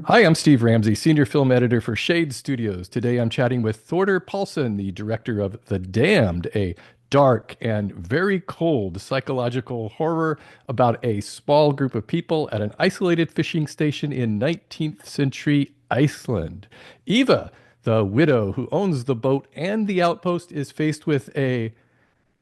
Hi, I'm Steve Ramsey, Senior Film Editor for Shade Studios. Today I'm chatting with Thordur Palsson, the director of The Damned, a dark and very cold psychological horror about a small group of people at an isolated fishing station in 19th century Iceland. Eva, the widow who owns the boat and the outpost, is faced with a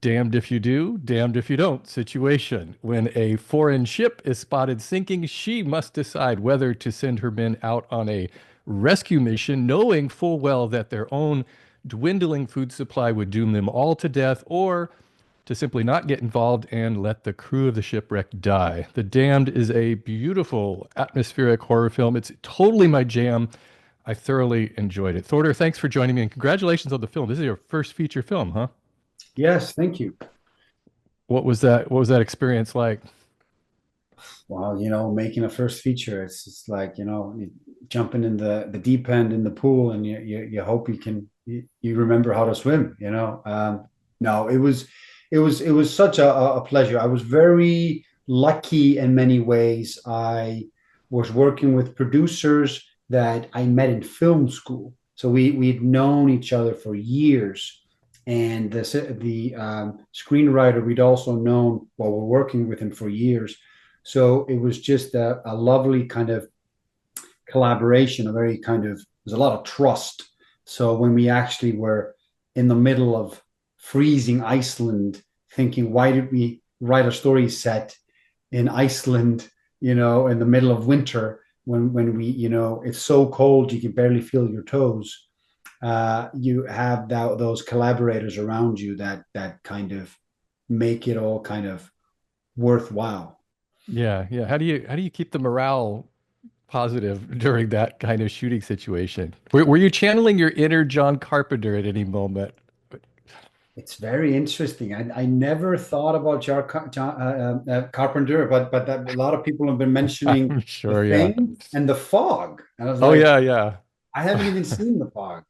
damned if you do, damned if you don't situation. When a foreign ship is spotted sinking, she must decide whether to send her men out on a rescue mission, knowing full well that their own dwindling food supply would doom them all to death, or to simply not get involved and let the crew of the shipwreck die. The Damned is a beautiful atmospheric horror film. It's totally my jam. I thoroughly enjoyed it. Thorder, thanks for joining me and congratulations on the film. This is your first feature film, huh? Yes, thank you. What was that experience like? Well, making a first feature, it's just like, jumping in the deep end in the pool, and you hope you remember how to swim, No, it was such a pleasure. I was very lucky in many ways. I was working with producers that I met in film school. So we'd known each other for years. And the screenwriter we'd also known while we're working with him for years. So it was just a lovely kind of collaboration, a very kind of, there's a lot of trust. So when we actually were in the middle of freezing Iceland, thinking, why did we write a story set in Iceland, in the middle of winter when it's so cold you can barely feel your toes. You have those collaborators around you that kind of make it all kind of worthwhile. Yeah, yeah. How do you keep the morale positive during that kind of shooting situation? Were you channeling your inner John Carpenter at any moment? It's very interesting. I never thought about Carpenter, but that, a lot of people have been mentioning I'm The sure, yeah. Thing and The Fog, and I was Oh like, yeah, yeah. I haven't even seen The Fog.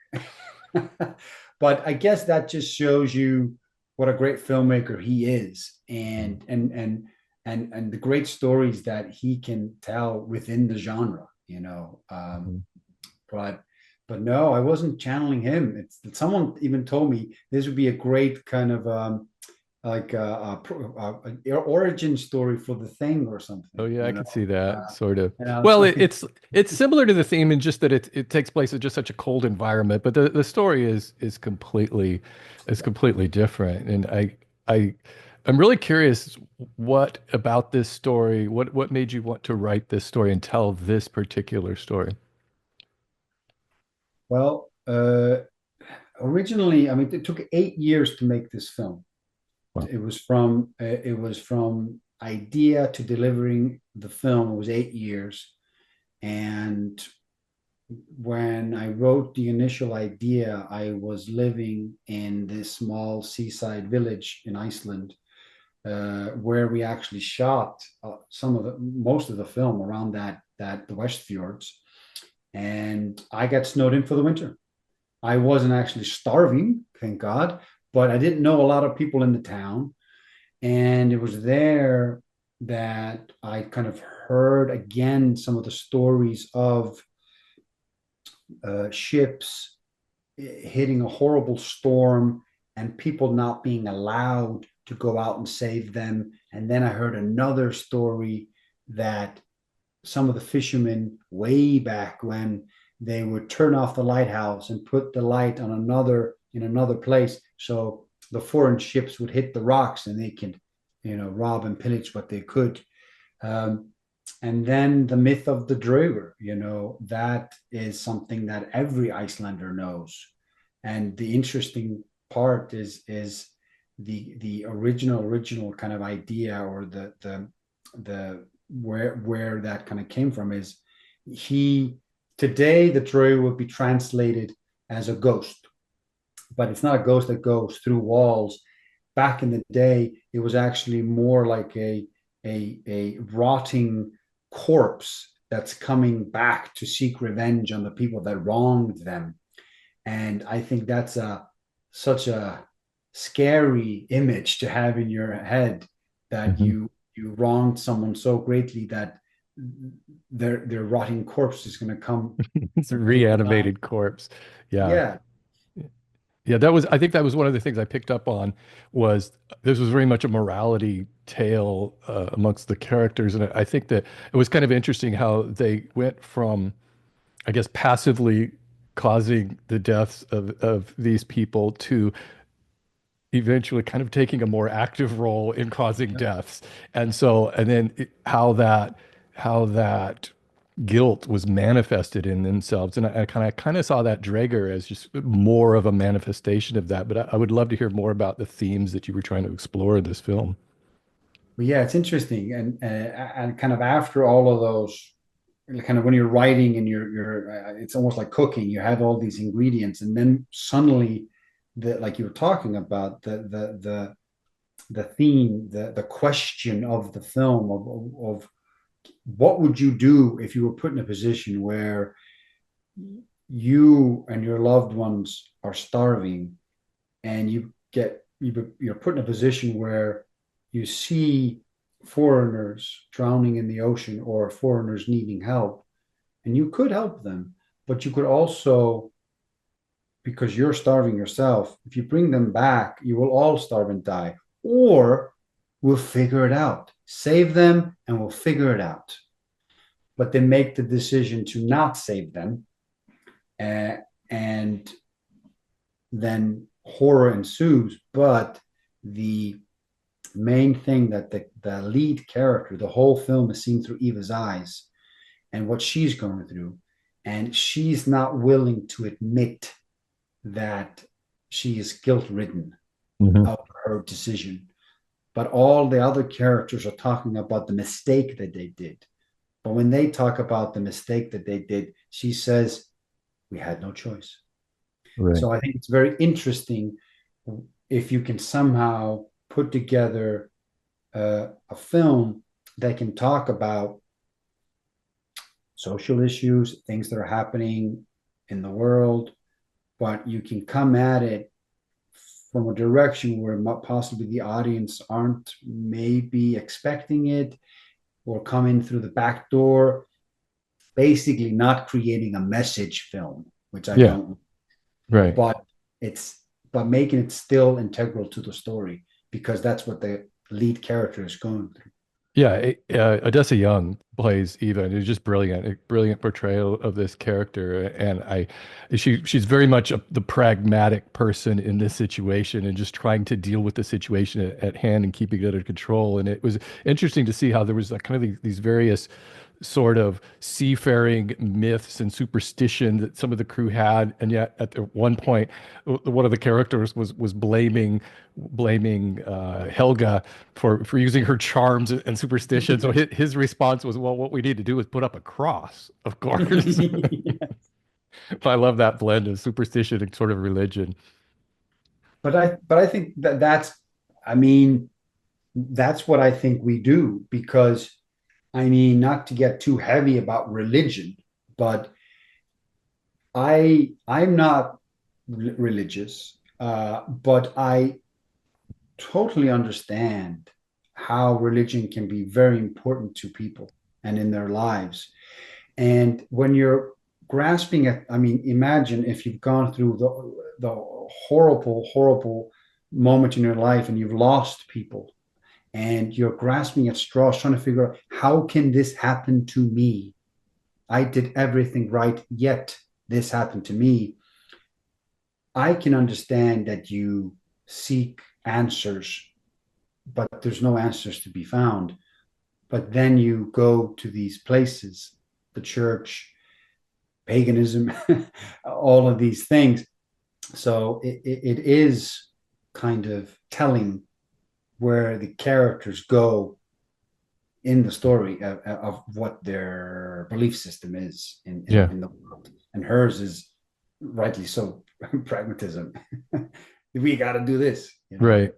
But I guess that just shows you what a great filmmaker he is, and the great stories that he can tell within the genre. Mhm. But no, I wasn't channeling him. Someone even told me this would be a great kind of like a origin story for The Thing or Oh something. yeah, I could see that sort of. And I was Well, like, it's similar to the theme in just that it takes place in just such a cold environment, but the story is completely different. And I I'm really curious what about this story, what made you want to write this story and tell this particular story? well, originally, I mean, it took 8 years to make this film. Wow. It was from idea to delivering the film. It was 8 years, and when I wrote the initial idea, I was living in this small seaside village in Iceland, where we actually shot most of the film around that the West Fjords, and I got snowed in for the winter. I wasn't actually starving, thank God, but I didn't know a lot of people in the town. And it was there that I kind of heard again some of the stories of ships hitting a horrible storm and people not being allowed to go out and save them. And then I heard another story that some of the fishermen way back when they would turn off the lighthouse and put the light on another place, so the foreign ships would hit the rocks and they could rob and pillage what they could. Um, and then the myth of the Draugr, that is something that every Icelander knows. And the interesting part is the original kind of idea, or the where that kind of came from, is he today the Draugr would be translated as a ghost, but it's not a ghost that goes through walls. Back in the day, it was actually more like a rotting corpse that's coming back to seek revenge on the people that wronged them. And I think that's such a scary image to have in your head, that Mhm. you wronged someone so greatly that their rotting corpse is going to come It's a from the other side. reanimated corpse. Yeah. Yeah, Yeah, that was, I think that was one of the things I picked up on was this was very much a morality tale amongst the characters. And I think that it was kind of interesting how they went from, I guess, passively causing the deaths of these people to eventually kind of taking a more active role in causing yeah. deaths. And so, and then how that guilt was manifested in themselves. And I kind of saw that Draeger as just more of a manifestation of that. But I would love to hear more about the themes that you were trying to explore in this film. But yeah, it's interesting, and kind of after all of those, kind of when you're writing and it's almost like cooking. You have all these ingredients, and then suddenly, like you were talking about, the theme, the question of the film of what would you do if you were put in a position where you and your loved ones are starving, and you're put in a position where you see foreigners drowning in the ocean or foreigners needing help, and you could help them, but you could also, because you're starving yourself, if you bring them back, you will all starve and die. Or we'll figure it out. Save them and we'll figure it out. But they make the decision to not save them. And then horror ensues. But the main thing that the lead character, the whole film is seen through Eva's eyes and what she's going through. And she's not willing to admit that she is guilt ridden Hmm. of her decision. But all the other characters are talking about the mistake that they did. But when they talk about the mistake that they did, she says, we had no choice. Right. So I think it's very interesting if you can somehow put together a film that can talk about social issues, things that are happening in the world, but you can come at it from a direction where possibly the audience aren't maybe expecting it, or come in through the back door, basically not creating a message film, which I Yeah. don't, Right. but it's, but making it still integral to the story because that's what the lead character is going through. Yeah, Odessa Young plays Eva, and it's just brilliant, a brilliant portrayal of this character. And she's very much the pragmatic person in this situation, and just trying to deal with the situation at hand and keeping it under control. And it was interesting to see how there was like kind of these various sort of seafaring myths and superstition that some of the crew had, and yet at one point, one of the characters was blaming Helga for using her charms and superstition. So his response was, "Well, what we need to do is put up a cross, of course." But I love that blend of superstition and sort of religion. But I think that that's, I mean, that's what I think we do because, I mean, not to get too heavy about religion, but I'm not religious, but I totally understand how religion can be very important to people and in their lives. And when you're grasping at, I mean, imagine if you've gone through the horrible moment in your life and you've lost people and you're grasping at straws, trying to figure out how can this happen to me? I did everything right, yet this happened to me. I can understand that you seek answers, but there's no answers to be found. But then you go to these places, the church, paganism, all of these things. So it is kind of telling where the characters go in the story of what their belief system is Yeah, in the world. And hers is rightly so pragmatism. We got to do this, you know. right.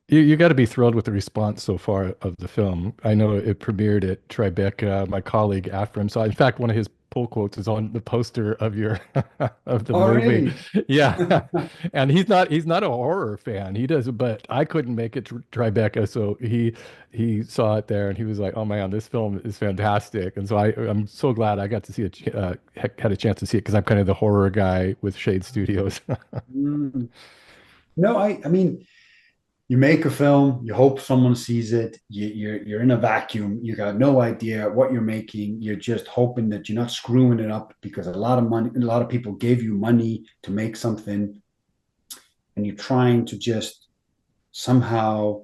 You got to be thrilled with the response so far of the film. I know it premiered at Tribeca. My colleague Afrim saw. In fact, one of his pull quotes is on the poster of your of the Oh, movie. really? Yeah. And he's not a horror fan. He does, but I couldn't make it to Tribeca, so he saw it there and he was like, "Oh man, this film is fantastic." And so I'm so glad I got to see it, had a chance to see it because I'm kind of the horror guy with Shade Studios. Mm. No, I mean, you make a film, you hope someone sees it, you're in a vacuum, you got no idea what you're making, you're just hoping that you're not screwing it up because a lot of money, a lot of people gave you money to make something, and you're trying to just somehow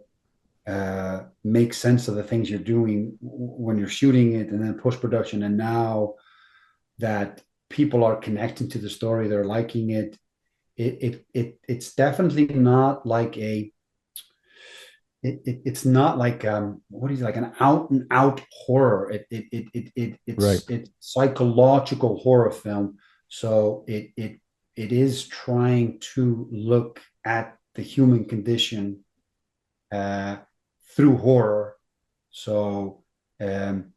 make sense of the things you're doing when you're shooting it and then post production. And now that people are connecting to the story, they're liking it. It's definitely not like it's not like what is it, like an out and out horror. Right. It's psychological horror film. So it is trying to look at the human condition uh, through horror. So um,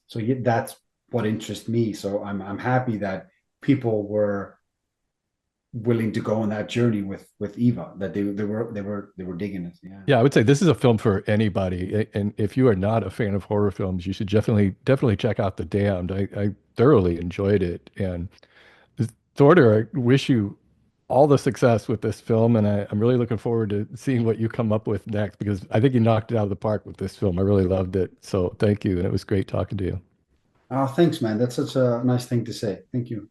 so yeah, that's what interests me. So I'm happy that people were willing to go on that journey with Eva. That they were digging it. Yeah. Yeah, I would say this is a film for anybody. And if you are not a fan of horror films, you should definitely check out The Damned. I thoroughly enjoyed it. And Thorder, I wish you all the success with this film, and I'm really looking forward to seeing what you come up with next because I think you knocked it out of the park with this film. I really loved it. So thank you, and it was great talking to you. Oh, thanks, man. That's such a nice thing to say. Thank you.